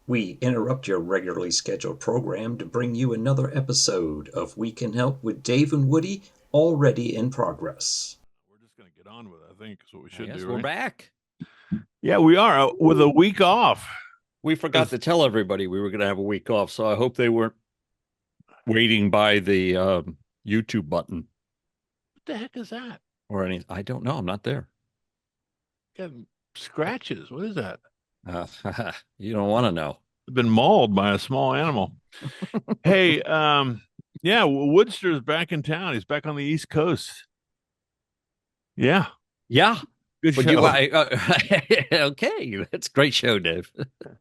We interrupt your regularly scheduled program to bring you another episode of We Can Help with Dave and Woody, already in progress. We're just going to get on with it, I think is what we I should guess do, we're right? back. Yeah, we are with a week off. We forgot to tell everybody we were going to have a week off, so I hope they weren't waiting by the YouTube button What the heck is that? or anything. I don't know. I'm not there. Got scratches. What is that? You don't want to know. Been mauled by a small animal. Hey, yeah, Woodster's back in town. He's back on the East Coast. Yeah, Yeah. good But show. okay, that's a great show, Dave.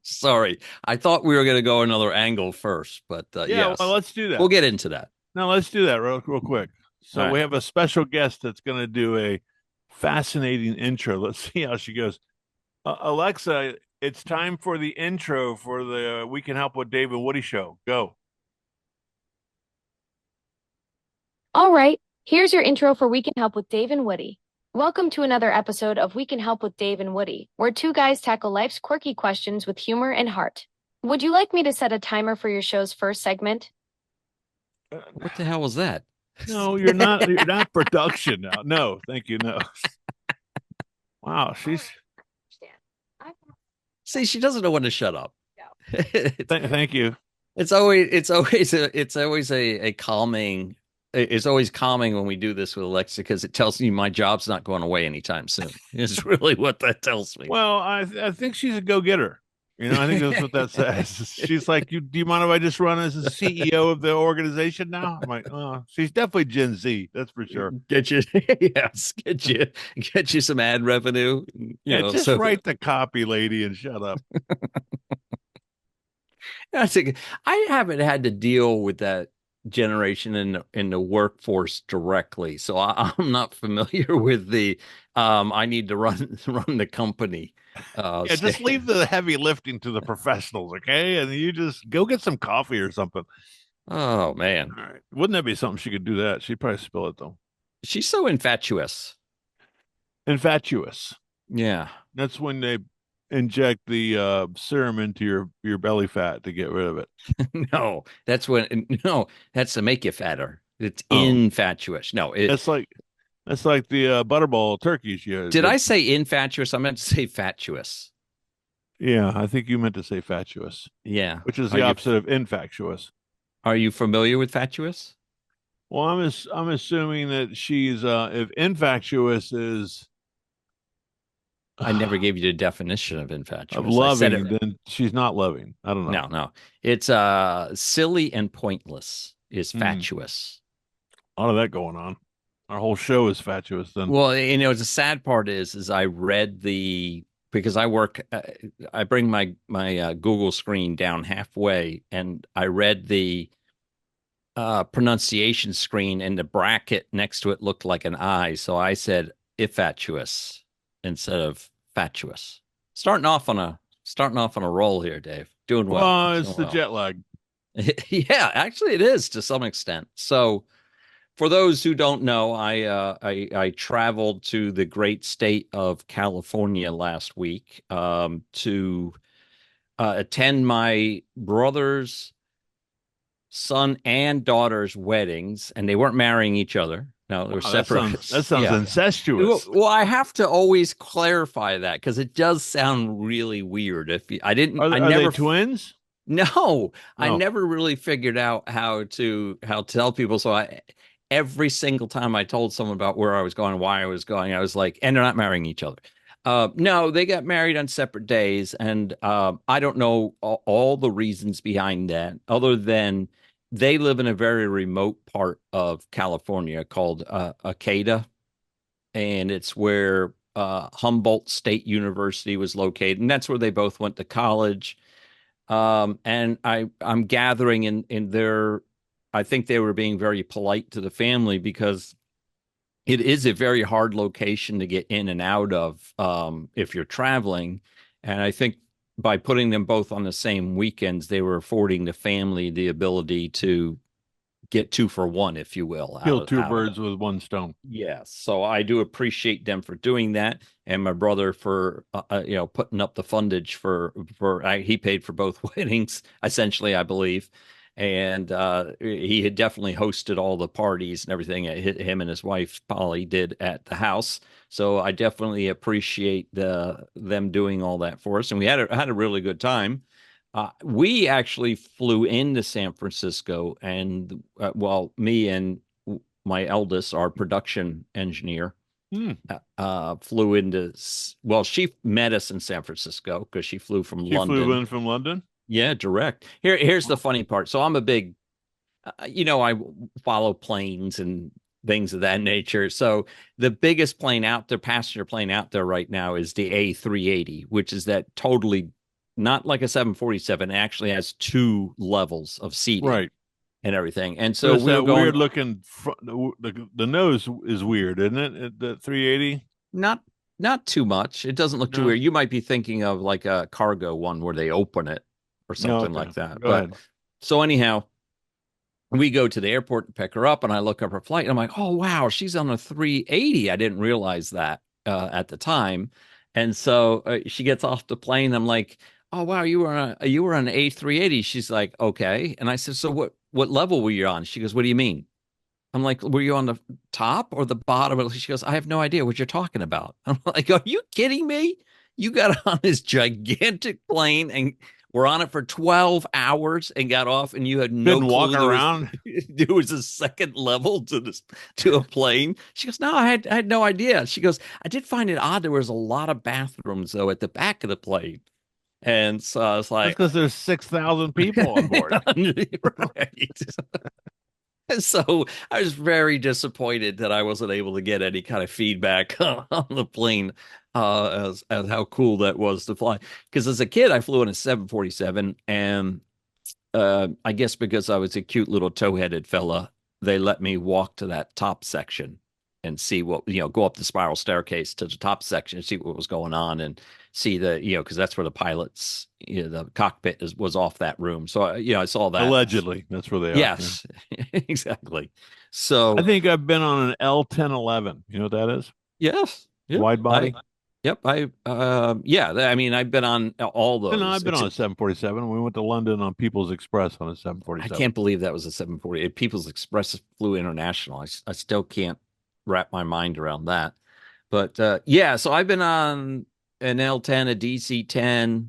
Sorry, I thought we were going to go another angle first, but Yeah, yes, well, let's do that. we'll get into that. Now let's do that real quick. So All right. we have a special guest that's going to do a fascinating intro. Let's see how she goes. Alexa, it's time for the intro for the We Can Help with Dave and Woody show. Go. All right, here's your intro for We Can Help with Dave and Woody. Welcome to another episode of We Can Help with Dave and Woody, where two guys tackle life's quirky questions with humor and heart. Would you like me to set a timer for your show's first segment? What the hell was that? No, you're not. You're not production now. No, thank you. No. Wow, she's. See, she doesn't know when to shut up. No. Thank you. It's always a calming. It's always calming when we do this with Alexa because it tells me my job's not going away anytime soon. It's really what that tells me. Well, I think she's a go-getter. You know, I think that's what that says. She's like, do you mind if I just run as the CEO of the organization now? I'm like, oh, she's definitely Gen Z, that's for sure. Get you, yes, get you some ad revenue. Just write the copy, lady, and shut up. I think I haven't had to deal with that generation in the workforce directly, so I'm not familiar with the I need to run the company. Yeah, just leave the heavy lifting to the professionals, okay? And you just go get some coffee or something. Oh man, all right. Wouldn't that be something she could do that? She'd probably spill it though. She's so infatuous. Infatuous. Yeah, that's when they inject the serum into your belly fat to get rid of it. No, that's to make you fatter. It's infatuous. No, that's like the butterball turkeys. Did I say infatuous? I meant to say fatuous. Yeah, I think you meant to say fatuous. Yeah, which is the opposite of infatuous. Are you familiar with fatuous? Well, I'm assuming that she's if infatuous is. I never gave you the definition of infatuous. Of loving, then she's not loving. I don't know. No. It's silly and pointless is fatuous. A lot of that going on. Our whole show is fatuous then. Well, the sad part is I read because I work, I bring my Google screen down halfway, and I read the pronunciation screen, and the bracket next to it looked like an I, so I said infatuous instead of fatuous. Starting off on a roll here, Dave. Doing well. It's the jet lag. Yeah, actually, it is to some extent. So, for those who don't know, I traveled to the great state of California last week to attend my brother's son and daughter's weddings, and they weren't marrying each other. No, they were separate. That sounds incestuous. Well, I have to always clarify that because it does sound really weird. I didn't, are they twins? No, I never really figured out how to tell people. So every single time I told someone about where I was going, why I was going, I was like, and they're not marrying each other. No, they got married on separate days, and I don't know all the reasons behind that, other than they live in a very remote part of California called Acada, and it's where Humboldt State University was located, and that's where they both went to college. And I'm gathering in their, I think they were being very polite to the family because it is a very hard location to get in and out of if you're traveling. And I think by putting them both on the same weekends, they were affording the family the ability to get 2 for 1, if you will. Kill two birds with one stone. Yes. So I do appreciate them for doing that. And my brother for, putting up the fundage he paid for both weddings, essentially, I believe. And he had definitely hosted all the parties and everything him and his wife, Polly, did at the house. So I definitely appreciate them doing all that for us. And we had a really good time. We actually flew into San Francisco, and me and my eldest, our production engineer, flew into. Well, she met us in San Francisco because she flew from London. She flew in from London. Yeah, direct. Here's the funny part. So I'm a big, I follow planes and things of that nature. So the biggest plane out there, passenger plane out there right now, is the A380, which is that totally. Not like a 747. It actually has 2 levels of seating, right, and everything. And so we were going, weird looking. The nose is weird, isn't it? The 380. Not too much. It doesn't look too weird. You might be thinking of like a cargo one where they open it or something like that. Go ahead. So anyhow, we go to the airport to pick her up, and I look up her flight, and I'm like, oh wow, she's on a 380. I didn't realize that at the time. And so she gets off the plane. I'm like, oh wow, you were on an A380. She's like, okay. And I said, so what level were you on? She goes, what do you mean? I'm like, were you on the top or the bottom? She goes, I have no idea what you're talking about. I'm like, are you kidding me? You got on this gigantic plane and were on it for 12 hours and got off, and you had no clue walking around. There was a second level to a plane. She goes, no, I had no idea. She goes, I did find it odd. There was a lot of bathrooms though at the back of the plane. And so I was like, because there's 6,000 people on board. Right. And so I was very disappointed that I wasn't able to get any kind of feedback on the plane as how cool that was to fly. Because as a kid, I flew in a 747, and I guess because I was a cute little tow-headed fella, they let me walk to that top section and see what, go up the spiral staircase to the top section and see what was going on, and see because that's where the pilots, the cockpit was off that room. So, I saw that. Allegedly, that's where they are. Yes, exactly. So I think I've been on an L1011. You know what that is? Yes. Yep. Wide body. I mean, I've been on all those. No, I've been on a 747. We went to London on People's Express on a 747. I can't believe that was a 740. People's Express flew international. I still can't wrap my mind around that. But so I've been on an L10, a DC-10,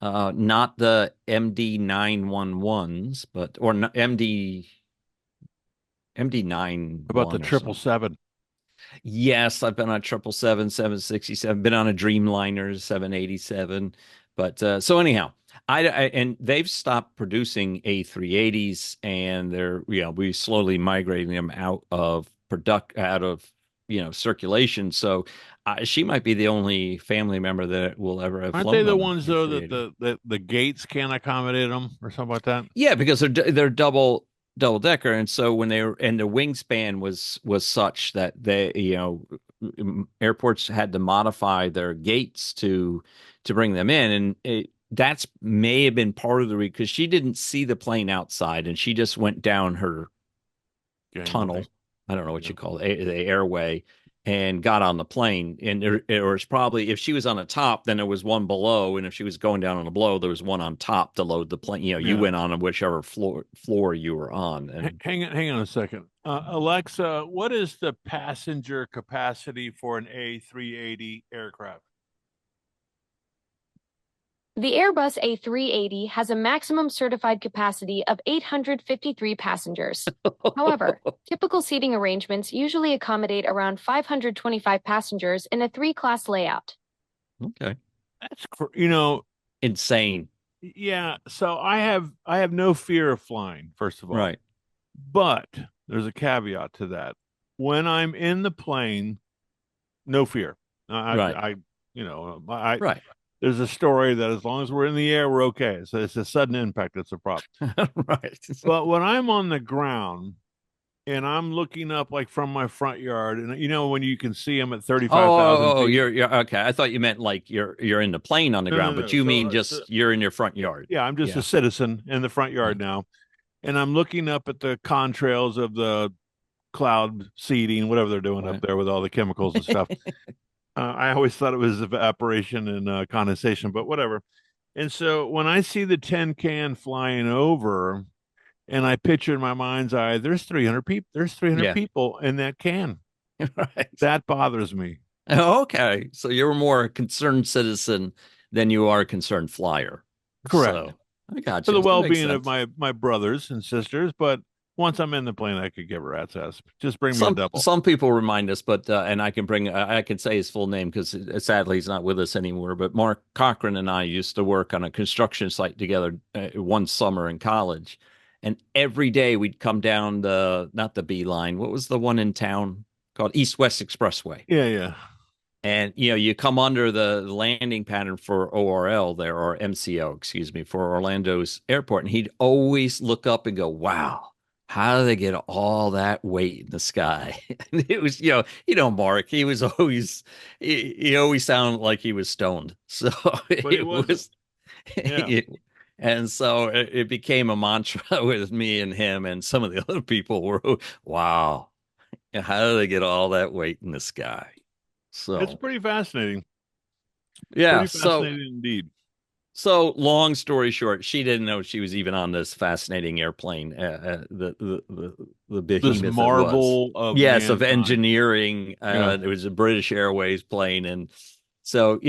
not the MD-911s, or MD-9. About the 777? Yes, I've been on 777, 767, been on a Dreamliner 787. But so anyhow, and they've stopped producing A380s, and we slowly migrating them out of circulation. So she might be the only family member that will ever have. Aren't they the ones though that the gates can't accommodate them or something like that? Yeah, because they're double decker, and so when the wingspan was such that they airports had to modify their gates to bring them in, and that's may have been part of the reason, because she didn't see the plane outside, and she just went down her tunnel. I don't know what you call it, the airway, and got on the plane. And there was probably, if she was on the top, then there was one below, and if she was going down on the below, there was one on top to load the plane. You went on whichever floor you were on. And hang on a second, Alexa, what is the passenger capacity for an A380 aircraft? The Airbus A380 has a maximum certified capacity of 853 passengers. However, typical seating arrangements usually accommodate around 525 passengers in a 3-class layout. Okay. That's insane. Yeah, so I have no fear of flying, first of all. Right. But there's a caveat to that. When I'm in the plane, no fear. Right. Right. There's a story that as long as we're in the air, we're okay. So it's a sudden impact that's a problem. Right. But when I'm on the ground and I'm looking up like from my front yard, and when you can see them at 35,000 feet. You're okay. I thought you meant like you're in the plane on the ground, but you mean just you're in your front yard. Yeah, I'm just a citizen in the front yard now. and I'm looking up at the contrails of the cloud seeding, whatever they're doing up there with all the chemicals and stuff. I always thought it was evaporation and condensation, but whatever. And so when I see the tin can flying over, and I picture in my mind's eye, there's 300 people. There's 300 people in that can. Right. That bothers me. Okay, so you're more a concerned citizen than you are a concerned flyer. Correct. So, I got you. For the well-being of my brothers and sisters, but once I'm in the plane, I could give a rat's ass. Just bring me a double. Some people remind us, but and I can say his full name because sadly he's not with us anymore. But Mark Cochran and I used to work on a construction site together one summer in college, and every day we'd come down not the B line. What was the one in town called East West Expressway? Yeah. And you come under the landing pattern for ORL there, or MCO, excuse me, for Orlando's airport, and he'd always look up and go, "Wow. How do they get all that weight in the sky?" And it was, Mark, he was always, he always sounded like he was stoned. So it was, and so it became a mantra with me and him and some of the other people were, wow, how do they get all that weight in the sky? So it's pretty fascinating. Yeah. Pretty fascinating indeed. So long story short, she didn't know she was even on this fascinating airplane, the behemoth, this marvel of mankind. Of engineering. It was a British Airways plane, and so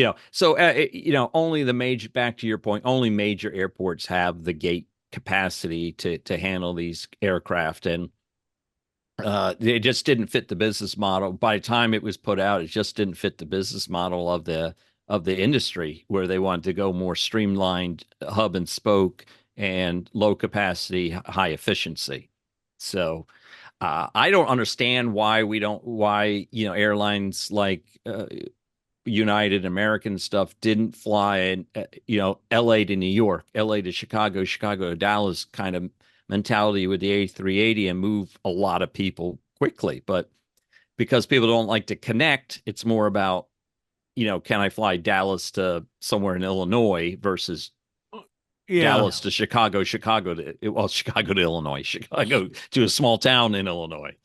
only back to your point, only major airports have the gate capacity to handle these aircraft, and it just didn't fit the business model. By the time it was put out, it just didn't fit the business model of the industry, where they wanted to go more streamlined, hub and spoke, and low capacity, high efficiency. So I don't understand why airlines like United, American stuff didn't fly in, LA to New York, LA to Chicago, Chicago to Dallas kind of mentality with the A380 and move a lot of people quickly. But because people don't like to connect, it's more about, can I fly Dallas to somewhere in Illinois versus Dallas to Chicago, Chicago to Illinois, Chicago to a small town in Illinois.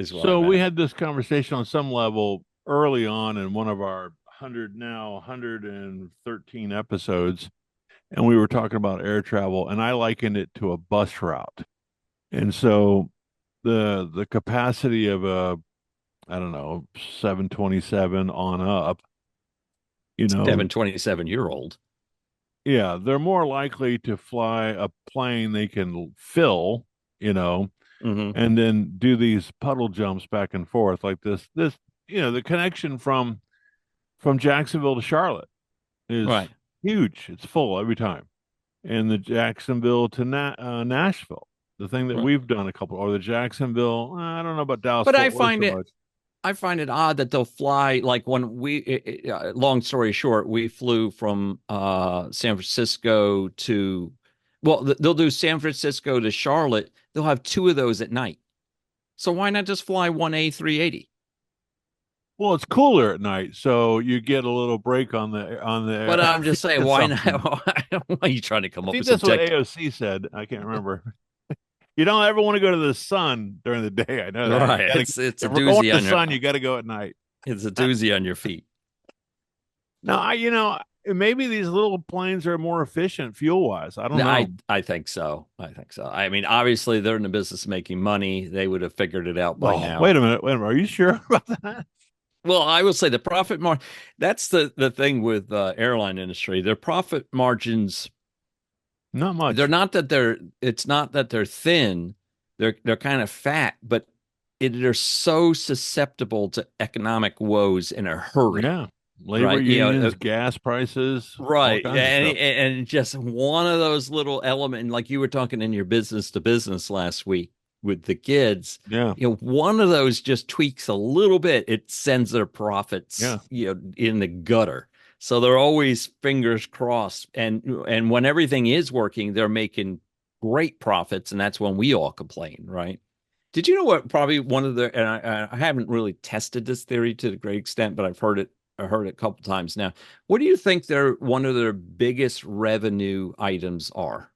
So we had this conversation on some level early on in one of our 113 episodes, and we were talking about air travel, and I likened it to a bus route. And so the capacity of a, 727 on up, 727-year-old. Yeah, they're more likely to fly a plane they can fill, and then do these puddle jumps back and forth like this. The connection from Jacksonville to Charlotte is huge. It's full every time. And the Jacksonville to Nashville, the thing that we've done or the Jacksonville, I don't know about Dallas. But I find it odd that they'll fly, like when long story short, we flew from San Francisco to, they'll do San Francisco to Charlotte. They'll have two of those at night. So why not just fly one A380? Well, it's cooler at night, so you get a little break on the. But I'm just saying, why not? Why are you trying to come up with that's what AOC said. I can't remember. You don't ever want to go to the sun during the day. I know that. Right. It's a doozy on the sun. You got to go at night. It's a doozy on your feet. No, maybe these little planes are more efficient fuel-wise. I don't know. I think so. I mean, obviously, they're in the business of making money. They would have figured it out by now. Wait a minute. Are you sure about that? Well, I will say the profit margin. That's the thing with airline industry. Their profit margins. Not much. It's not that they're thin. They're kind of fat, but they're so susceptible to economic woes in a hurry. Yeah. Labor unions, gas prices. Right. And just one of those little elements, like you were talking in your business to business last week with the kids. Yeah. One of those just tweaks a little bit. It sends their profits, in the gutter. So they're always fingers crossed. And when everything is working, they're making great profits. And that's when we all complain, right? Did you know what probably one of the, and I haven't really tested this theory to the great extent, but I've heard it a couple times now. What do you think one of their biggest revenue items are?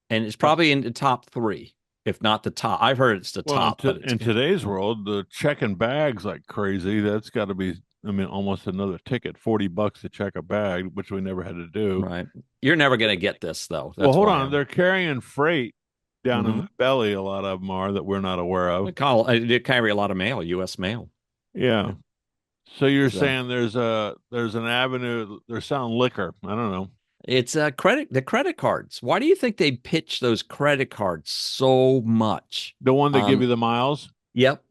and it's probably in the top 3, if not the top. I've heard it's the top. In today's world, the checking bags like crazy. That's got to be, I mean, almost another ticket. $40 to check a bag, which we never had to do. Right. You're never going to get this though. Well, hold on. They're carrying freight down in the belly. A lot of them are that we're not aware of. They carry a lot of mail, U.S. mail. Yeah. So you're saying there's an avenue. They're selling liquor. I don't know. It's the credit cards. Why do you think they pitch those credit cards so much? The one that give you the miles? Yep.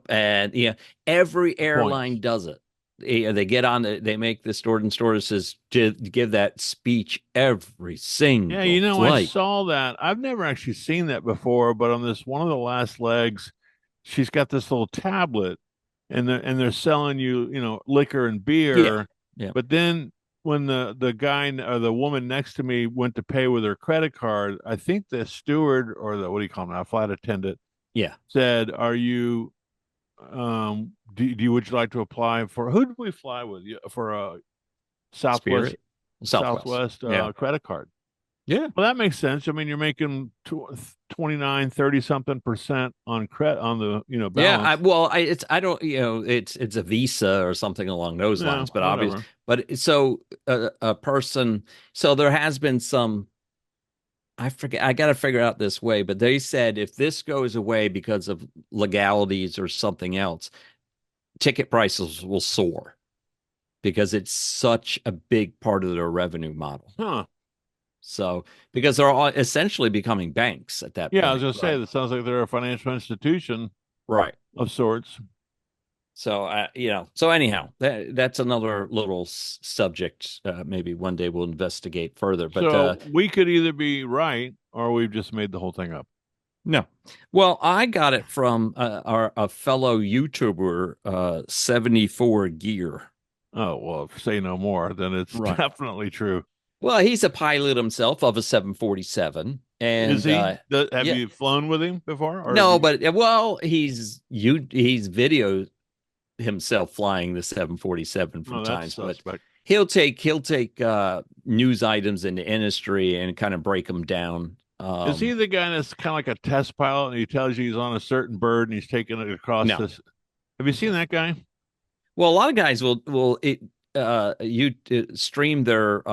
And every airline does it. They get on they make the stewardesses give that speech every single flight. I saw that. I've never actually seen that before, but on this one of the last legs, she's got this little tablet and they're selling you, liquor and beer. Yeah. But then when the guy or the woman next to me went to pay with her credit card, I think the steward or the, what do you call them, a flight attendant, said, "Are you, would you like to apply for, who did we fly with? For a Southwest credit card?" Yeah. Well, that makes sense. I mean, you're making 29, 30 something % on credit on the, balance. It's a Visa or something along those lines, but obviously, a person, so there has been some, I forget, I got to figure out this way, but they said if this goes away because of legalities or something else, ticket prices will soar because it's such a big part of their revenue model. Huh. So, because they're all essentially becoming banks at that point. Yeah, I was going to say, that sounds like they're a financial institution. Right. Of sorts. So, so anyhow, that's another little subject. Maybe one day we'll investigate further. But so we could either be right or we've just made the whole thing up. No. Well, I got it from a fellow YouTuber, 74 Gear. Oh, well, if say no more, then it's definitely true. Well, he's a pilot himself of a 747. And is he? Have you flown with him before? Or no, but he's videoed himself flying the 747 from times. But he'll take news items in the industry and kind of break them down. Is he the guy that's kind of like a test pilot and he tells you he's on a certain bird and he's taking it across this? Have you seen that guy? Well, a lot of guys will stream their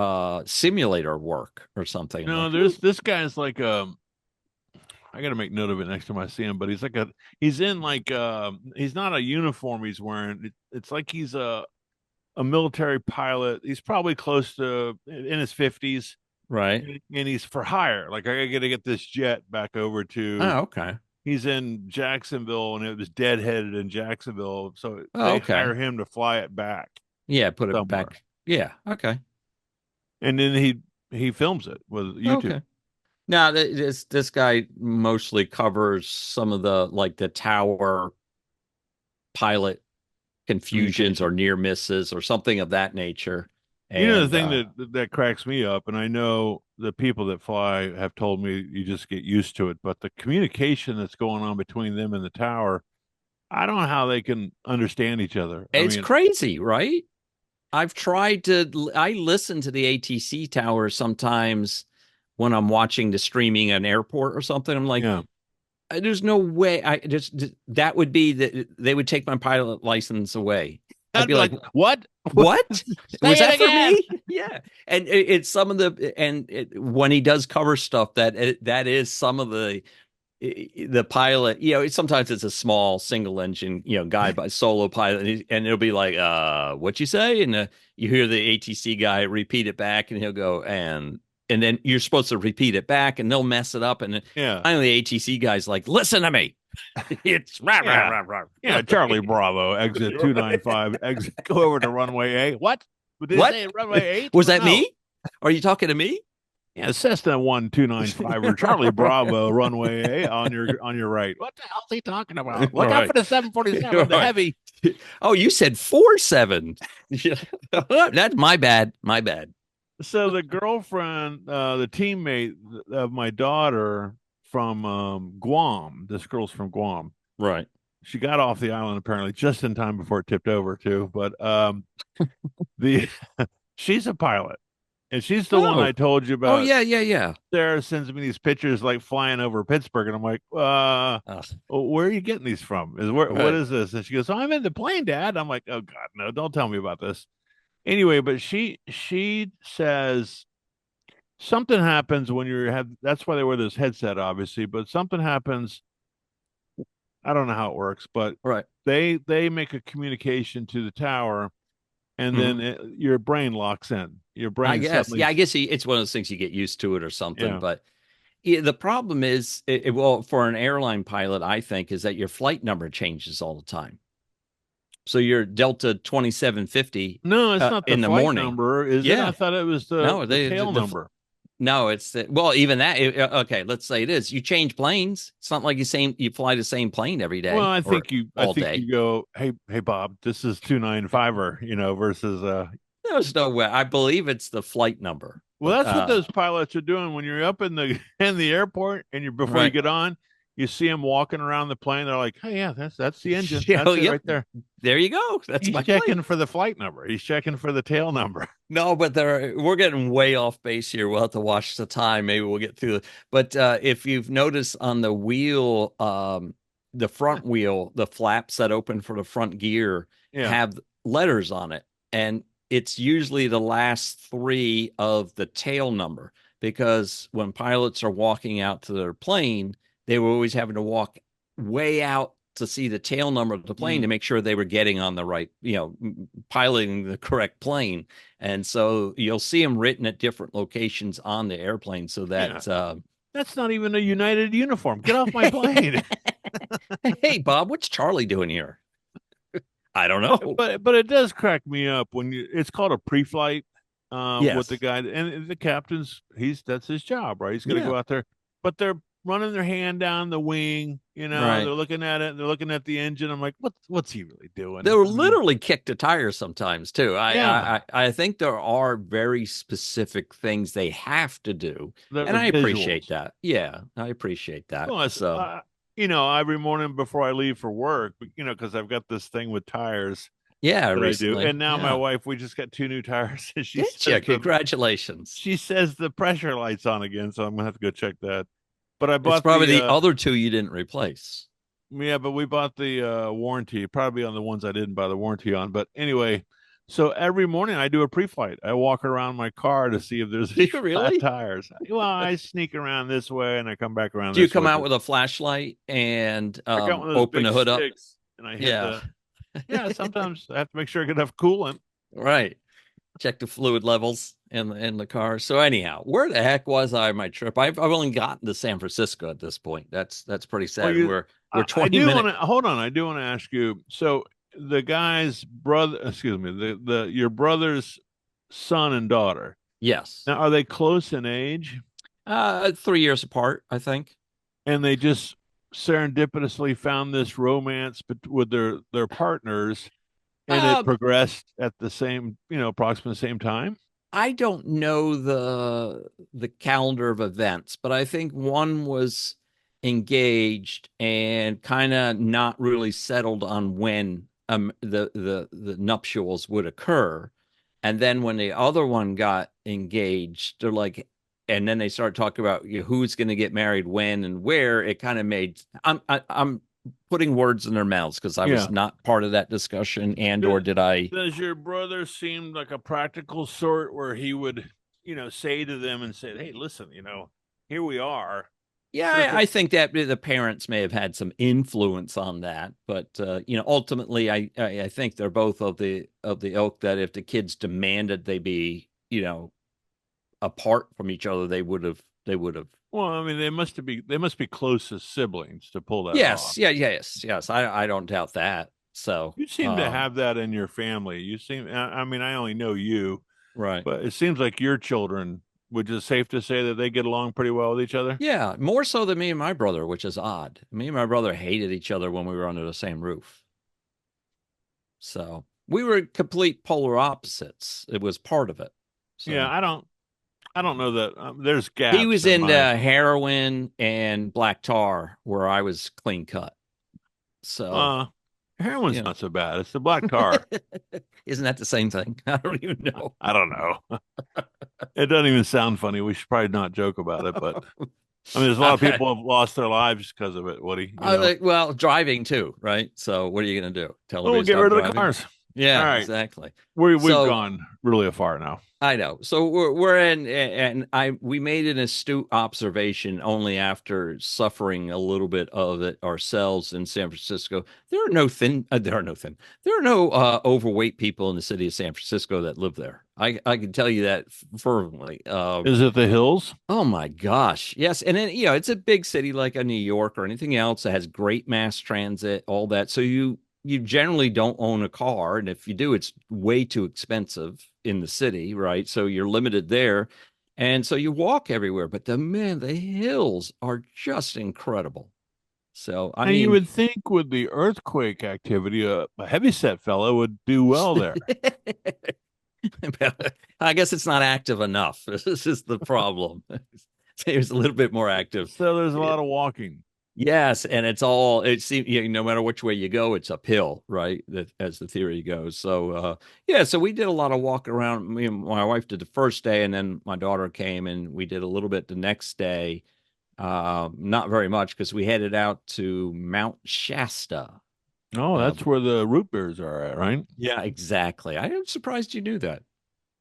simulator work or something. No, there's this guy's like I got to make note of it next time I see him, but he's not a uniform he's wearing. It's like he's a military pilot. He's probably close to in his 50s. Right. And he's for hire. Like, I got to get this jet back over to. Oh, okay. He's in Jacksonville and it was deadheaded in Jacksonville. So they hire him to fly it back. Yeah, put it back. Yeah, okay. And then he films it with YouTube. Okay. Now this guy mostly covers some of the tower pilot confusions or near misses or something of that nature. And, the thing that cracks me up, and I know the people that fly have told me you just get used to it, but the communication that's going on between them and the tower, I don't know how they can understand each other. It's crazy, right? I listen to the ATC tower sometimes when I'm watching the streaming an airport or something. I'm like, there's no way that would be that they would take my pilot license away. I'd be like, what? Was that for me? Yeah. And it's some of when he does cover stuff that is some of the pilot, sometimes it's a small single engine, guy by solo pilot, and it'll be like, what you say? And you hear the ATC guy repeat it back and he'll go, and then you're supposed to repeat it back and they'll mess it up. And finally the ATC guy's like, listen to me. It's Charlie Bravo, exit 295, exit, go over to runway A. What? Did what? Say runway 8? Was that me? Are you talking to me? Yeah, Cessna 1295 or Charlie Bravo, runway A on your right. What the hell is he talking about? Look out for the 747, the heavy. Oh, you said 47. That's my bad. My bad. So the girlfriend, the teammate of my daughter from Guam, this girl's from Guam. Right. She got off the island apparently just in time before it tipped over too. But she's a pilot. And she's the one I told you about. Oh, yeah. Sarah sends me these pictures like flying over Pittsburgh, and I'm like, where are you getting these from? What is this? And she goes, I'm in the plane, Dad. I'm like, oh God, no, don't tell me about this. Anyway, but she says something happens when that's why they wear this headset, obviously, but something happens. I don't know how it works, but they make a communication to the tower, and then your brain locks in. Your brain, I guess, it's one of those things you get used to it or something. Yeah. But the problem is, well, for an airline pilot, I think, is that your flight number changes all the time. So your Delta 2750. No, it's not the flight number, is it? I thought it was the tail number. No, it's even that. Okay, let's say it is. You change planes. It's not like you fly the same plane every day. Well, I think you go, hey Bob, this is 295er, versus There's no way. I believe it's the flight number. Well, that's what those pilots are doing when you're up in the airport and before you get on. You see them walking around the plane. They're like, "Hey, yeah, that's the engine. That's it right there. There you go. He's checking for the flight number. He's checking for the tail number." No, but we're getting way off base here. We'll have to watch the time. Maybe we'll get through it. But if you've noticed on the wheel, the front wheel, the flaps that open for the front gear have letters on it, and it's usually the last three of the tail number, because when pilots are walking out to their plane, they were always having to walk way out to see the tail number of the plane to make sure they were getting on the right, piloting the correct plane. And so you'll see them written at different locations on the airplane, so that that's not even a United uniform. Get off my plane. Hey, Bob, what's Charlie doing here? I don't know. But it does crack me up when it's called a pre-flight with the guy, and the captain's, that's his job, right? He's going to go out there, but they're running their hand down the wing, they're looking at it, they're looking at the engine. I'm like, what's he really doing? They'll literally kick the tires sometimes too. I think there are very specific things they have to do, and I appreciate that. Yeah, I appreciate that. Well, so every morning before I leave for work, because I've got this thing with tires. Yeah, recently. I do. And now my wife, we just got 2 new tires. She says congratulations. She says the pressure light's on again, so I'm gonna have to go check that. But I bought probably the other 2 you didn't replace. Yeah, but we bought the warranty, probably on the ones I didn't buy the warranty on. But anyway, so every morning I do a pre-flight. I walk around my car to see if there's flat tires. Well, I sneak around this way and I come back around. Do you come out with a flashlight and open the hood up? And I hit sometimes I have to make sure I get enough coolant. Right. Check the fluid levels in the car. So anyhow, where the heck was I on my trip? I've only gotten to San Francisco at this point. That's pretty sad. We're 20 minutes. Hold on. I do want to ask you. So the guy's brother, your brother's son and daughter. Yes. Now, are they close in age? 3 years apart, I think. And they just serendipitously found this romance with their partners, and it progressed at the same, approximately the same time. I don't know the calendar of events, but I think one was engaged and kind of not really settled on when the nuptials would occur. And then when the other one got engaged, they're like, and then they started talking about who's going to get married when and where. It kind of made, I'm putting words in their mouths because I was not part of that discussion, or did I? Does your brother seem like a practical sort where he would, say to them and say, hey, listen, here we are. Yeah, I think that the parents may have had some influence on that, but ultimately, I think they're both of the ilk that if the kids demanded they be, apart from each other, they would have. Well, I mean, they must be close as siblings to pull that off. Yes. I don't doubt that. So you seem to have that in your family. You seem. I mean, I only know you, right? But it seems like your children. Which is safe to say that they get along pretty well with each other? Yeah, more so than me and my brother, which is odd. Me and my brother hated each other when we were under the same roof. So we were complete polar opposites. It was part of it. So, yeah, I don't know that there's gaps. He was into heroin and black tar, where I was clean cut. So heroin's not so bad. It's the black tar. Isn't that the same thing? I don't even know. I don't know. It doesn't even sound funny. We should probably not joke about it, but I mean, there's a lot of people have lost their lives because of it, Woody. Well, driving too, right? So what are you going to do? Tell we'll get rid of the cars. Yeah, all right. Exactly. We've gone really far now. I know. So we're in, and we made an astute observation only after suffering a little bit of it ourselves in San Francisco. There are no overweight people in the city of San Francisco that live there. I can tell you that fervently. Is it the hills? Oh my gosh, yes. And then it's a big city like a New York or anything else that has great mass transit, all that. So you generally don't own a car, and if you do, it's way too expensive in the city, right? So you're limited there, and so you walk everywhere. But the hills are just incredible. So I mean, you would think with the earthquake activity, a heavyset fellow would do well there. I guess it's not active enough. This is the problem. It was a little bit more active. So there's a lot of walking. Yes, and it seems no matter which way you go, it's uphill, right? As the theory goes. So so we did a lot of walk around. Me and my wife did the first day, and then my daughter came, and we did a little bit the next day. Not very much because we headed out to Mount Shasta. Oh, that's where the root beers are at, right? Yeah, exactly. I am surprised you knew that.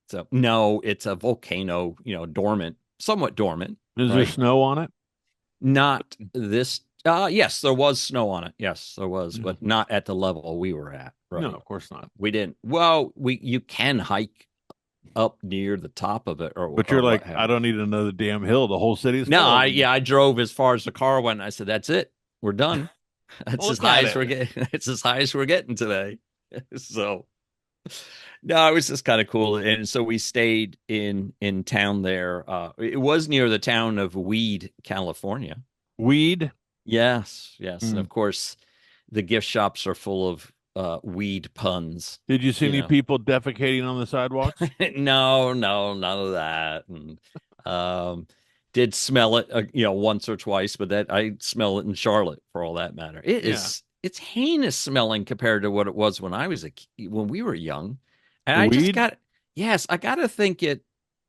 So no, it's a volcano, dormant, somewhat dormant. Is there snow on it? Not this. Yes, there was snow on it. Yes, there was, but not at the level we were at. Right? No, of course not. We didn't. Well, you can hike up near the top of it, but you're like, I don't need another damn hill. The whole city's no. I drove as far as the car went. I said, that's it. We're done. That's as high as we're getting. It's as high as we're getting today. So. No, it was just kind of cool. And so we stayed in town there. It was near the town of Weed, California. Weed? Yes. And of course, the gift shops are full of weed puns. Did you see any people defecating on the sidewalks? No, none of that. And did smell it, once or twice, but that I smell it in Charlotte for all that matter. It is. It's heinous smelling compared to what it was when when we were young. And weed? I got to think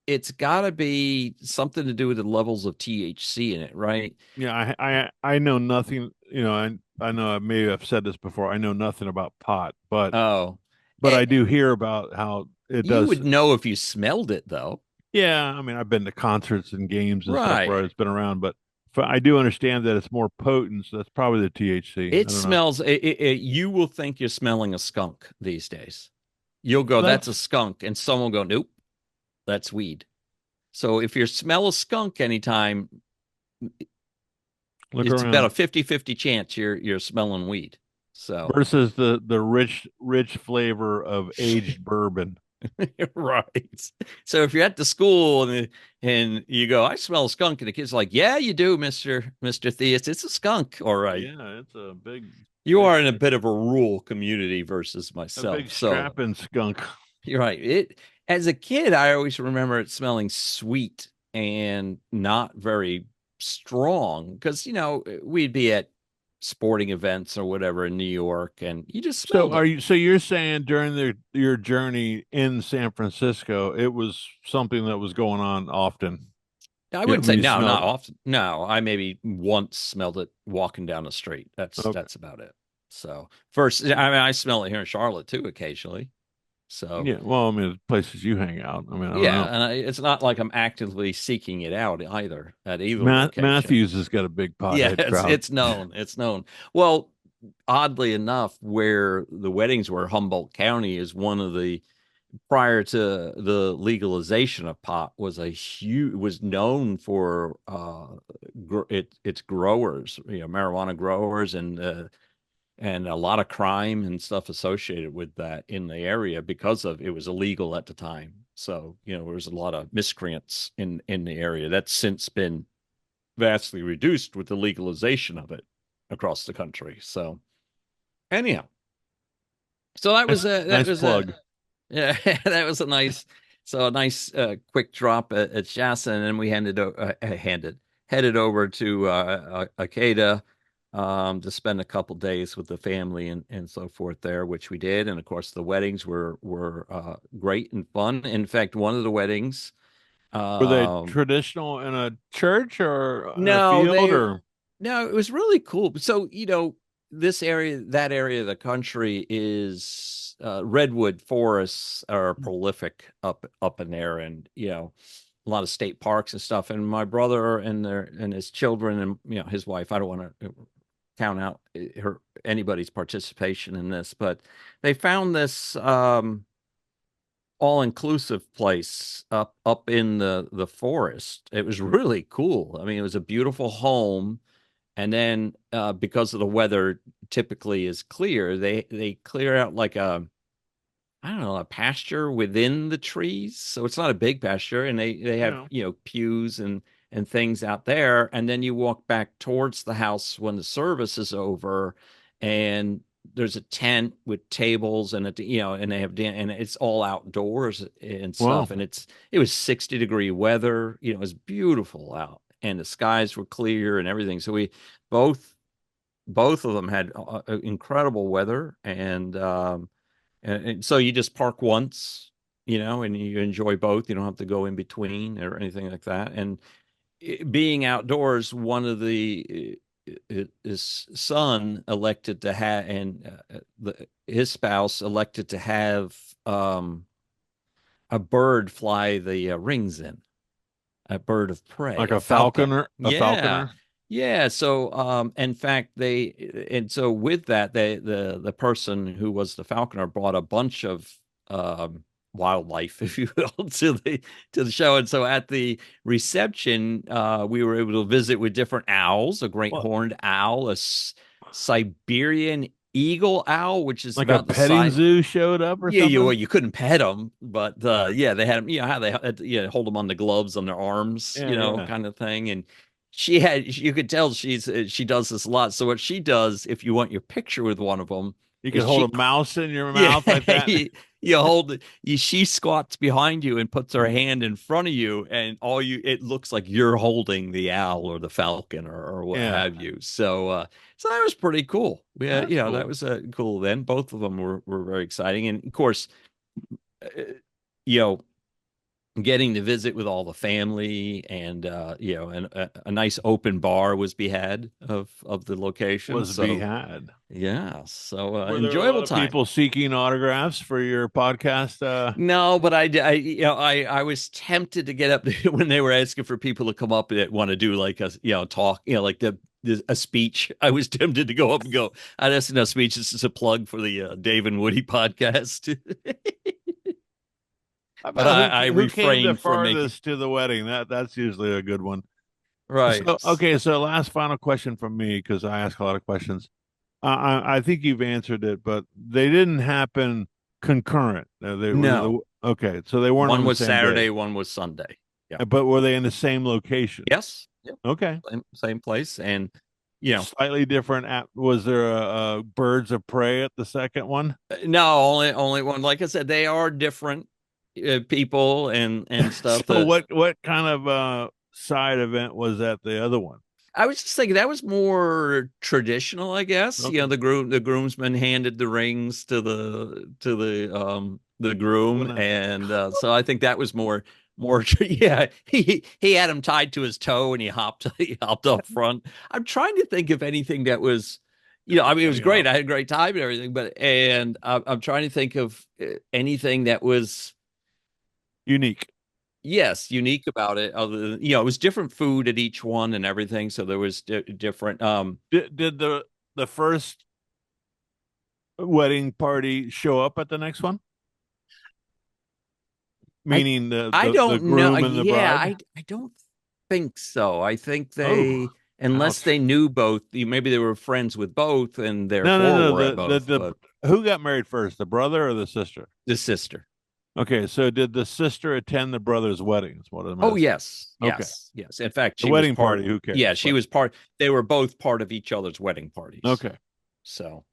it's got to be something to do with the levels of THC in it, right? Yeah, I know nothing, I know maybe I've said this before. I know nothing about pot, but I do hear about how it does. You would know if you smelled it, though. Yeah, I mean, I've been to concerts and games and stuff where it's been around, but I do understand that it's more potent, so that's probably the THC. It smells. You will think you're smelling a skunk these days. You'll go, that's a skunk, and someone will go, nope, that's weed. So if you smell a skunk anytime, it's about a 50-50 chance you're smelling weed. So versus the rich flavor of aged bourbon. Right. So if you're at the school and you go, I smell a skunk, and the kid's like, yeah, you do, Mr. Theus. It's a skunk. All right. Yeah, it's a big. You are in a bit of a rural community versus myself. A big strapping skunk. You're right. As a kid, I always remember it smelling sweet and not very strong because, we'd be at sporting events or whatever in New York, and you just smelled it. So you're saying during your journey in San Francisco, it was something that was going on often? I wouldn't say not often. No, I maybe once smelled it walking down the street. That's about it. So first, I smell it here in Charlotte too occasionally. So yeah, well, I mean, places you hang out. I mean, I don't know. And it's not like I'm actively seeking it out either. At either Matthews has got a big pothead. Yeah, crowd. It's known. It's known. Well, oddly enough, where the weddings were, Humboldt County is one of the. Prior to the legalization of pot, was known for its growers, marijuana growers, and a lot of crime and stuff associated with that in the area because of it was illegal at the time. So there was a lot of miscreants in the area. That's since been vastly reduced with the legalization of it across the country. So anyhow, so that was a nice plug. Yeah, that was a nice quick drop at Shasta, and then we headed over to Acadia to spend a couple days with the family and so forth there, which we did. And of course, the weddings were great and fun. In fact, one of the weddings Were they traditional in a church or in a No, field or? no, it was really cool. So, this area, that area of the country is redwood forests are prolific up in there, and a lot of state parks and stuff. And my brother and his children and his wife. I don't want to count out anybody's participation in this, but they found this all-inclusive place up in the forest. It was really cool. I mean, it was a beautiful home. And then because of the weather typically is clear, they clear out like a pasture within the trees. So it's not a big pasture, and they have pews and things out there. And then you walk back towards the house when the service is over, and there's a tent with tables and and they have and it's all outdoors and stuff. Wow. And it was 60-degree weather. It was beautiful out, and the skies were clear and everything. So we both of them had incredible weather, and so you just park once, and you enjoy both. You don't have to go in between or anything like that. And being outdoors, one of his son elected to have, and his spouse elected to have a bird fly the rings in, a bird of prey, like a falconer. Falconer. Yeah. So, in fact, so with that, the person who was the falconer brought a bunch of wildlife, if you will, to the show. And so at the reception, we were able to visit with different owls, a great horned owl, a Siberian eagle owl, which is like about a petting zoo showed up or something. You couldn't pet them, but they had them. How they hold them on the gloves on their arms, kind of thing. And you could tell she does this a lot. So what she does, if you want your picture with one of them, you can hold a mouse in your mouth like that. She squats behind you and puts her hand in front of you, and it looks like you're holding the owl or the falcon or what have you. So that was pretty cool. Cool. That was cool. Then both of them were very exciting, and of course, getting to visit with all the family, and and a nice open bar was be had of the location. Be had. Yeah. So enjoyable time. People seeking autographs for your podcast? No, but I was tempted to get up when they were asking for people to come up that want to do like a talk, like a speech. I was tempted to go up and go, that's enough speech. This is a plug for the Dave and Woody podcast. But I refrained from making to the wedding. That's usually a good one, right? So last final question from me, because I ask a lot of questions. I think you've answered it, but they didn't happen concurrent. No. Okay, so they weren't. One was Saturday, one was Sunday. Yeah, but were they in the same location? Yes. Yep. Okay. Same place, and slightly different. Was there a birds of prey at the second one? No, only one. Like I said, they are different people and stuff. So what kind of side event was at the other one? I was just thinking that was more traditional, I guess. Okay. The groomsmen handed the rings to the groom, and so I think that was more. Yeah, he had him tied to his toe, and he hopped up front. I'm trying to think of anything that was. It was great. I had a great time and everything, and I'm trying to think of anything that was unique. Yes, unique about it. Other than, it was different food at each one and everything, so there was different. Did the first wedding party show up at the next one? Meaning the groom and the bride? I don't think so. I think they. Unless they knew both, maybe they were friends with both, and therefore were at both. Who got married first, the brother or the sister? The sister. Okay, so did the sister attend the brother's wedding? Is what I'm asking. Oh, yes. Yes. In fact, the wedding party. Who cares? Yeah, she was part. They were both part of each other's wedding parties. Okay. So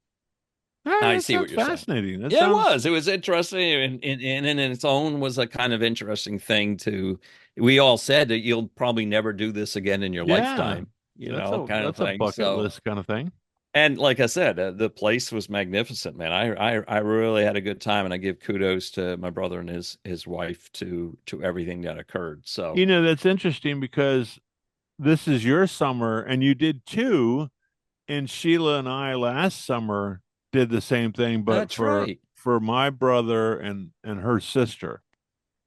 I see what you're fascinating. saying. Fascinating. It was interesting, and in its own was a kind of interesting thing to. We all said that you'll probably never do this again in your lifetime. Kind of thing. That's a bucket list kind of thing. And like I said, the place was magnificent, man. I really had a good time, and I give kudos to my brother and his wife to everything that occurred. So That's interesting because this is your summer, and you did too. And Sheila and I last summer did the same thing, but that's right. for my brother and her sister.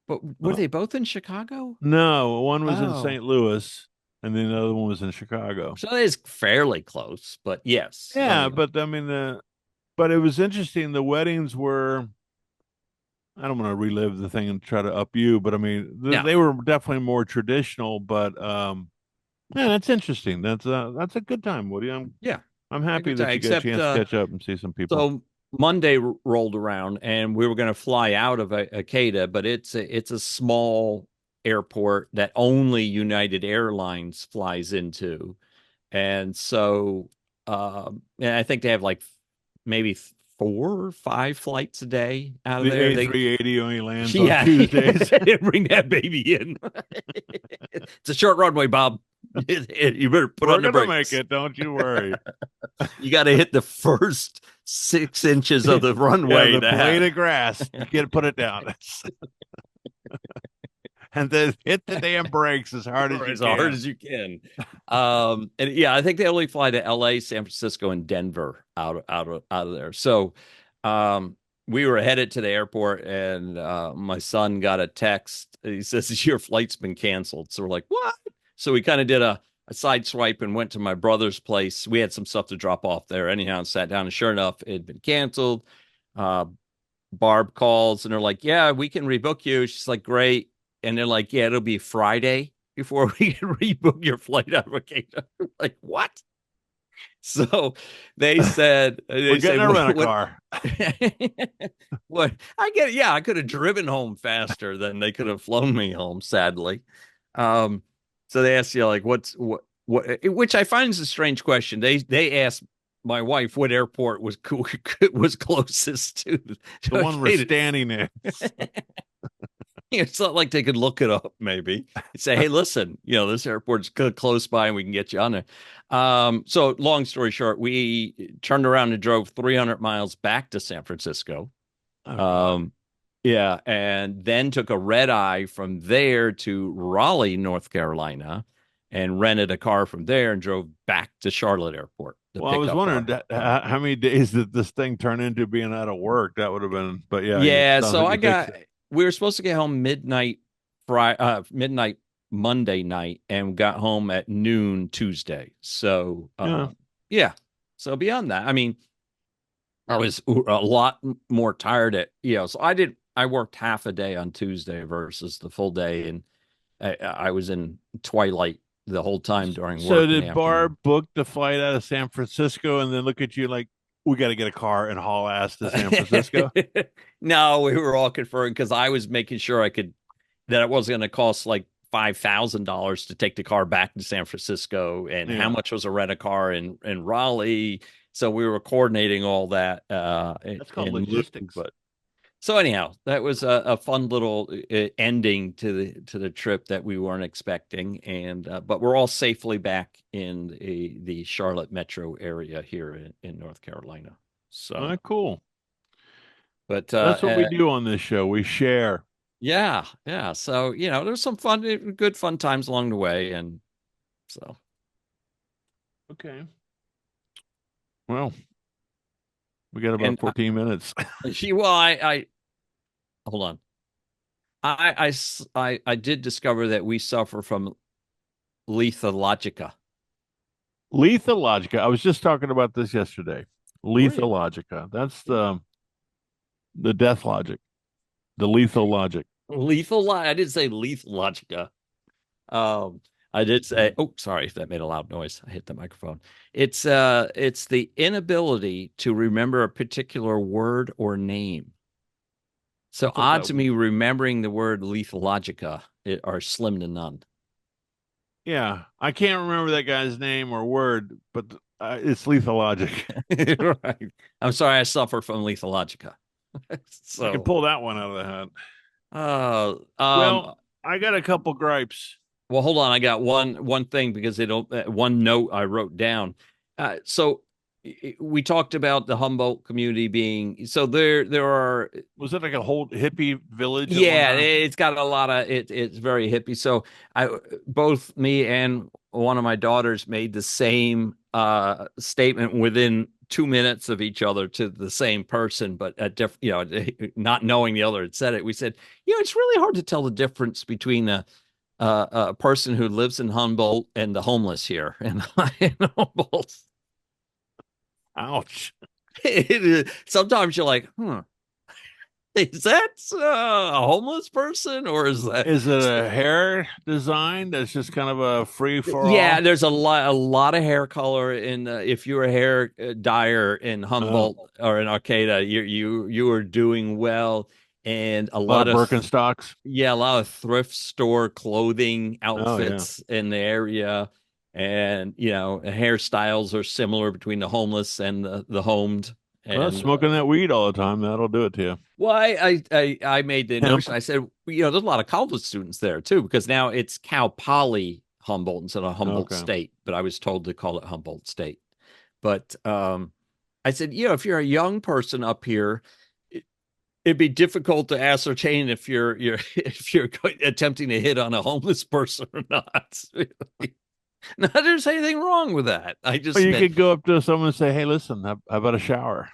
But were they both in Chicago? No, one was in Oh. St. Louis, and then the other one was in Chicago. So it is fairly close, but yes. Yeah, but I mean but it was interesting. The weddings were, I don't want to relive the thing and try to up you, but I mean they were definitely more traditional, but yeah, that's interesting. That's a good time, Woody. I'm happy that you get a chance to catch up and see some people. So Monday rolled around, and we were going to fly out of Akata, but it's a small airport that only United Airlines flies into, and so and I think they have like maybe 4 or 5 flights a day out of there. The A380 only lands on Tuesdays. Bring that baby in. It's a short runway, Bob. You better put on the brakes. We're gonna make it, don't you worry. You got to hit the first 6 inches of the runway. The blade of grass. You can't put it down. And then hit the damn brakes as hard as you can. And yeah, I think they only fly to LA, San Francisco, and Denver out of there. So we were headed to the airport, and my son got a text. He says, your flight's been canceled. So we're like, what? So we kind of did a side swipe and went to my brother's place. We had some stuff to drop off there anyhow, and sat down, and sure enough, it had been canceled. Barb calls, and they're like, yeah, we can rebook you. She's like, great. And they're like, yeah, it'll be Friday before we can rebook your flight out of Akata. Like, what? So they said, we're getting a rent-a-car. What? I get it. Yeah, I could have driven home faster than they could have flown me home, sadly. So they asked you, like, what, which I find is a strange question. They asked my wife what airport was closest to the one we're standing in. It's not like they could look it up, maybe. Say, hey, listen, this airport's close by and we can get you on there. So long story short, we turned around and drove 300 miles back to San Francisco. Yeah, and then took a red eye from there to Raleigh, North Carolina, and rented a car from there and drove back to Charlotte Airport. Well, I was wondering how many days did this thing turn into being out of work? That would have been, but yeah. Yeah, so we were supposed to get home midnight Monday night, and got home at noon Tuesday. So yeah. So beyond that, I mean, I was a lot more tired so I worked half a day on Tuesday versus the full day, and I was in twilight the whole time during work. So did Barb book the flight out of San Francisco and then look at you like, we got to get a car and haul ass to San Francisco? No, we were all confirmed because I was making sure that it wasn't going to cost like $5,000 to take the car back to San Francisco, and how much was a rent-a-car in Raleigh. So we were coordinating all that. That's called logistics. But so anyhow, that was a fun little ending to the trip that we weren't expecting, and but we're all safely back in the Charlotte metro area here in North Carolina. So cool. But that's what we do on this show. We share. Yeah. So there's some good fun times along the way, and so. Okay. Well, we got about 14 minutes. I hold on. I did discover that we suffer from lethologica. Lethologica. I was just talking about this yesterday. Lethologica. That's the death logic. The lethal logic. I didn't say lethologica. I did say, oh, sorry if that made a loud noise. I hit the microphone. It's the inability to remember a particular word or name. So odds of me remembering the word lethologica are slim to none. Yeah, I can't remember that guy's name or word, but it's lethologic. Right. I'm sorry, I suffer from lethologica. So I can pull that one out of the hat. Well, I got a couple gripes. Well, hold on. I got one thing because one note I wrote down. So we talked about the Humboldt community being so there are. Was it like a whole hippie village? Yeah, it's got a lot of it's very hippie. So both me and one of my daughters made the same statement within 2 minutes of each other to the same person, but at different, not knowing the other had said it. We said, it's really hard to tell the difference between a person who lives in Humboldt and the homeless here in Humboldt. Ouch. Sometimes you're like, is that a homeless person, or is it a hair design that's just kind of a free for all? Yeah, there's a lot of hair color in. If you're a hair dyer in Humboldt or in Arcata, you are doing well, and a lot of Birkenstocks. Yeah, a lot of thrift store clothing outfits in the area, and hairstyles are similar between the homeless and the homed. And smoking that weed all the time, that'll do it to you. Well, I made the notion. I said, there's a lot of college students there too, because now it's Cal Poly Humboldt instead of Humboldt State, but I was told to call it Humboldt State. But I said, if you're a young person up here, it'd be difficult to ascertain if you're attempting to hit on a homeless person or not. Not there's anything wrong with that. You could go up to someone and say, "Hey, listen, how about a shower?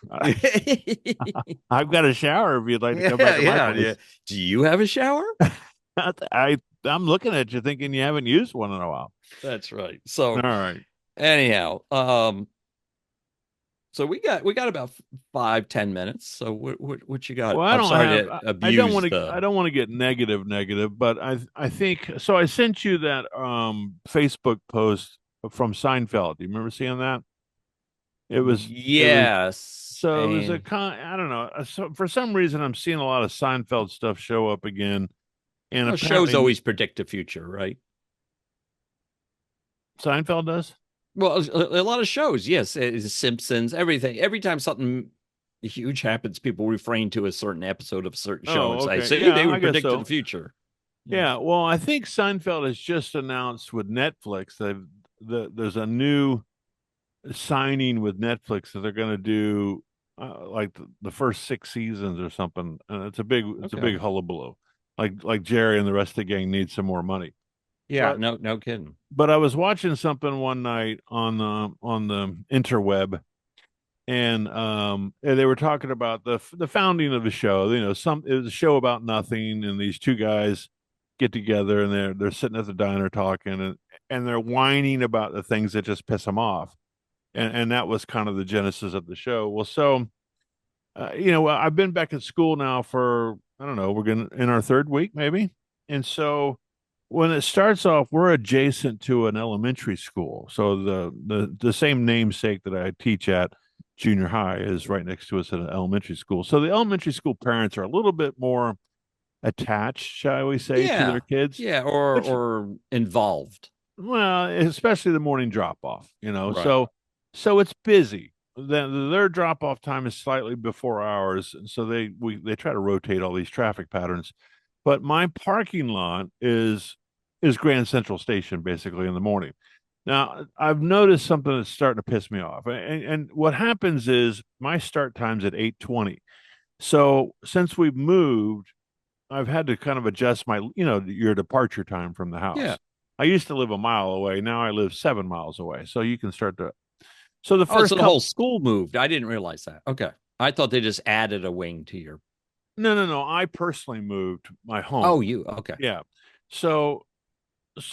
I've got a shower. If you'd like to come back to my place. Do you have a shower? I'm looking at you, thinking you haven't used one in a while. That's right. So, all right. Anyhow, so we got about 5-10 minutes. So what you got? Well, I don't want to get negative, but I think so. I sent you that Facebook post from Seinfeld. Do you remember seeing that? It was yes. It was I don't know. So for some reason, I'm seeing a lot of Seinfeld stuff show up again. And shows always predict the future, right? Seinfeld does. Well, a lot of shows, yes. Simpsons, everything. Every time something huge happens, people refrain to a certain episode of a certain show and say, they would predict the future. Yeah, well, I think Seinfeld has just announced with Netflix there's a new signing with Netflix that they're going to do like the first 6 seasons or something. And it's a big hullabaloo. Like Jerry and the rest of the gang need some more money. Yeah, no kidding. But I was watching something one night on the interweb, and they were talking about the founding of the show. It was a show about nothing, and these two guys get together, and they're sitting at the diner talking, and they're whining about the things that just piss them off, and that was kind of the genesis of the show. Well, so I've been back at school now for, I don't know, we're in our 3rd week maybe, and so. When it starts off, we're adjacent to an elementary school. So the same namesake that I teach at junior high is right next to us at an elementary school. So the elementary school parents are a little bit more attached, shall we say, to their kids. Yeah, or involved. Well, especially the morning drop off, Right. So it's busy. Their drop off time is slightly before ours. So they try to rotate all these traffic patterns. But my parking lot is Grand Central Station basically in the morning. Now, I've noticed something that's starting to piss me off. And what happens is my start time's at 8:20. So since we've moved, I've had to kind of adjust your departure time from the house. Yeah. I used to live a mile away. Now I live 7 miles away. So you can start to. So the whole school moved. I didn't realize that. Okay. I thought they just added a wing to your. No. I personally moved my home. Oh, you okay? Yeah. So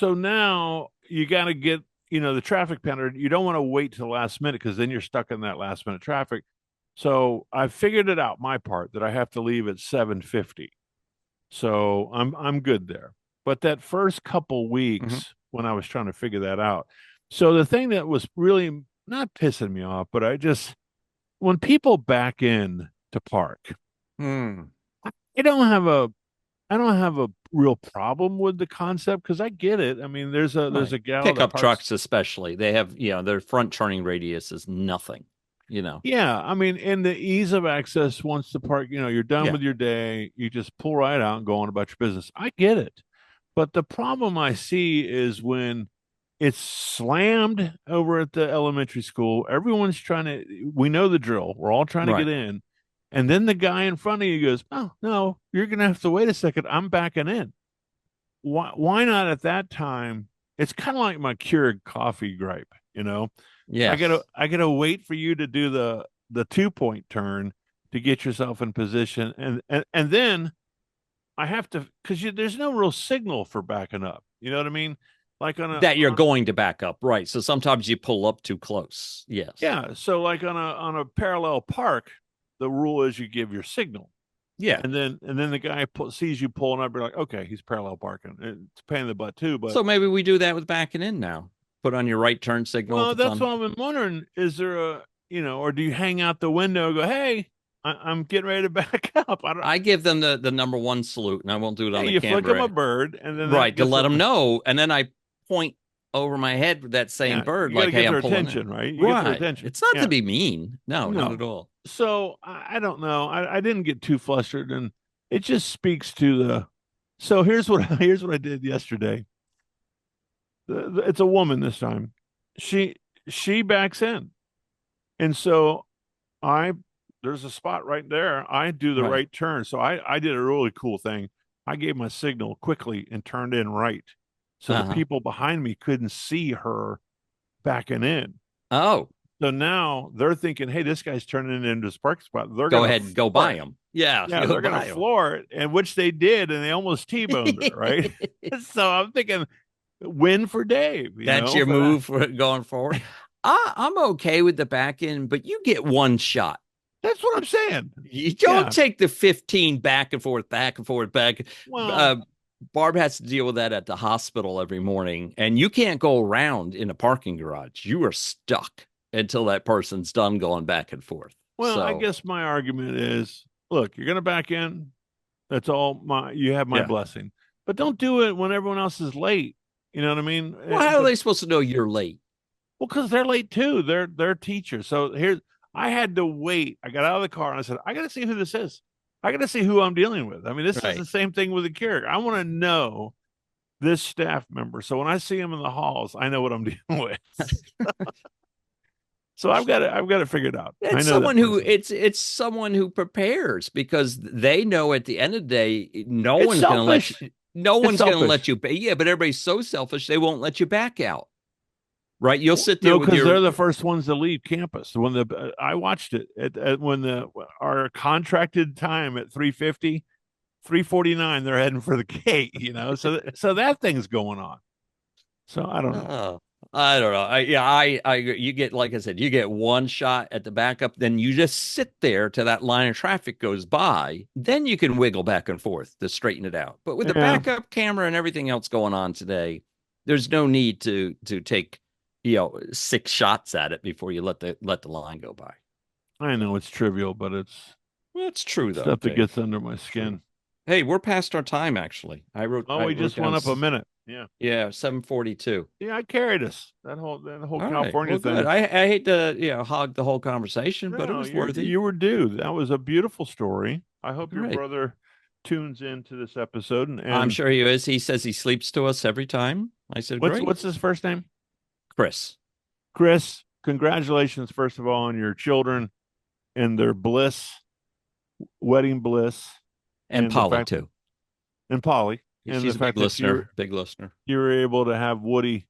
now you got to get the traffic pattern. You don't want to wait till the last minute because then you're stuck in that last minute traffic. So I figured it out my part that I have to leave at 7:50. So I'm good there. But that first couple weeks when I was trying to figure that out, so the thing that was really not pissing me off, but when people back in to park. I don't have a real problem with the concept because I get it. I mean, there's a gal pickup trucks especially. They have their front turning radius is nothing. Yeah, I mean, and the ease of access once the park. You're done with your day. You just pull right out and go on about your business. I get it, but the problem I see is when it's slammed over at the elementary school. Everyone's we know the drill. We're all trying to get in. And then the guy in front of you goes, "Oh, no, you're going to have to wait a second. I'm backing in." Why not at that time? It's kind of like my Keurig coffee gripe, Yeah. I gotta wait for you to do the 2-point turn to get yourself in position. And then I have to, because there's no real signal for backing up. You know what I mean? Like that you're going to back up, right? So sometimes you pull up too close. Yes. Yeah. So like on a parallel park, the rule is you give your signal. Yeah. And then the guy sees you pulling up. You're like, okay, he's parallel parking. It's a pain in the butt too. But so maybe we do that with backing in now. Put on your right turn signal. Well, that's what I'm wondering. Is there or do you hang out the window and go, "Hey, I'm getting ready to back up"? I give them the number one salute, and I won't do it on the camera. You flick them a bird, and then to let them know, and then I point over my head with that same bird, like, "Hey, I'm pulling attention, right? You get their attention. It's not to be mean, no, not at all. So I don't know. I didn't get too flustered, and it just speaks to the. So here's what I did yesterday. It's a woman this time. She backs in, and so there's a spot right there. I do the right turn. So I did a really cool thing. I gave my signal quickly and turned in right. So the people behind me couldn't see her backing in. Oh. So now they're thinking, hey, this guy's turning into his parking spot. They're go ahead and go by him. Yeah. They're going to floor it, and which they did, and they almost T-boned her, right? So I'm thinking, win for Dave. That's your move for going forward. I'm okay with the back end, but you get one shot. That's what I'm saying. You don't take the 15 back and forth, back and forth, back. Well, Barb has to deal with that at the hospital every morning, and you can't go around in a parking garage. You are stuck until that person's done going back and forth. Well, I guess my argument is, look, you're going to back in. That's all you have my blessing, but don't do it when everyone else is late. You know what I mean? Well, how are they supposed to know you're late? Well, because they're late too. They're teachers. So I had to wait. I got out of the car and I said, I got to see who this is. I got to see who I'm dealing with. I mean, this is the same thing with the Keurig. I want to know this staff member. So when I see him in the halls, I know what I'm dealing with. So I've got it figured out. It's someone who prepares, because they know at the end of the day, no one's going to let you. Yeah, but everybody's so selfish they won't let you back out. Right, you'll sit there because they're the first ones to leave campus. When I watched it when our contracted time at 3:50, 3:49, they're heading for the gate. So that thing's going on. So I don't know. I don't know. You get, like I said, you get one shot at the backup, then you just sit there till that line of traffic goes by. Then you can wiggle back and forth to straighten it out. But with the backup camera and everything else going on today, there's no need to take 6 shots at it before you let the line go by. I know it's trivial, but it's true though. Stuff that gets under my skin. Hey, we're past our time actually. We just went up a minute. Yeah, 7:42. Yeah, I carried us that whole California thing. Good. I hate to hog the whole conversation, but it was worthy. You were due. That was a beautiful story. I hope your brother tunes into this episode, and I'm sure he is. He says he sleeps to us every time. I said, what's his first name? Chris, congratulations, first of all, on your children and their wedding bliss. And Polly, too. And Polly. She's a big listener. You were able to have Woody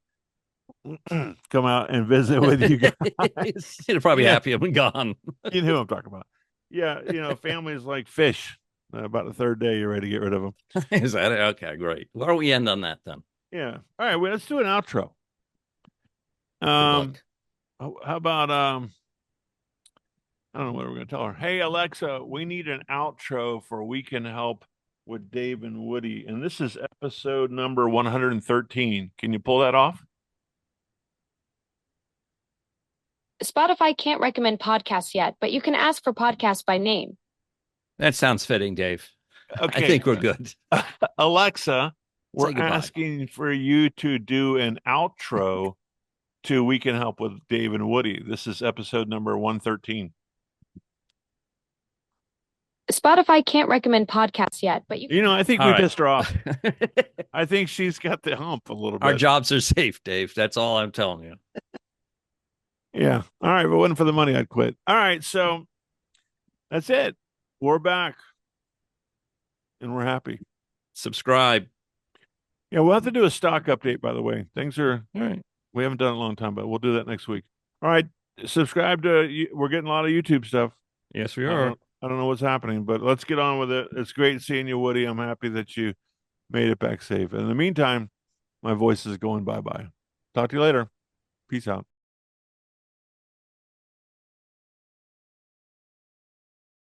come out and visit with you guys. He'd probably happy I'm gone. You know who I'm talking about. Yeah, families like fish. About the third day, you're ready to get rid of them. Is that it? Okay, great. Why don't we end on that then? Yeah. All right, well, let's do an outro. How about I don't know what we're going to tell her. Hey, Alexa, we need an outro for We Can Help with Dave and Woody, and this is episode number 113. Can you pull that off? Spotify can't recommend podcasts yet, but you can ask for podcasts by name. That sounds fitting, Dave. Okay. I think we're good. Alexa, we're asking for you to do an outro to We Can Help with Dave and Woody. This is episode number 113. Spotify can't recommend podcasts yet, but you know, I think we pissed her off. I think she's got the hump a little bit. Our jobs are safe, Dave. That's all I'm telling you. Yeah. All right. If it wasn't for the money, I'd quit. All right. So that's it. We're back. And we're happy. Subscribe. Yeah, we'll have to do a stock update, by the way. Things are all right. We haven't done it in a long time, but we'll do that next week. All right. Subscribe to, we're getting a lot of YouTube stuff. Yes, we are. I don't know what's happening, but let's get on with it. It's great seeing you, Woody. I'm happy that you made it back safe. And in the meantime, my voice is going bye-bye. Talk to you later. Peace out.